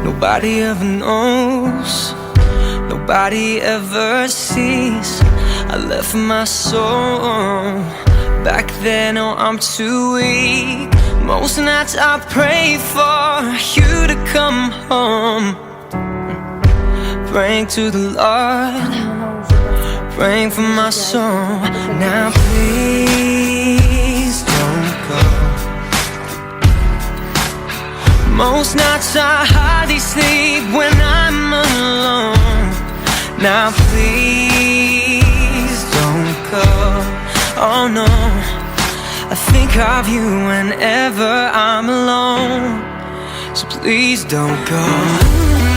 Nobody ever knows, nobody ever sees. I left my soul back then, oh I'm too weak. Most nights I pray for you to come home, praying to the Lord, praying for my soul. Now please don't go. Most nights I hardly sleep when I'm alone. Now please don't go. Oh no, I think of you whenever I'm alone. So please don't go.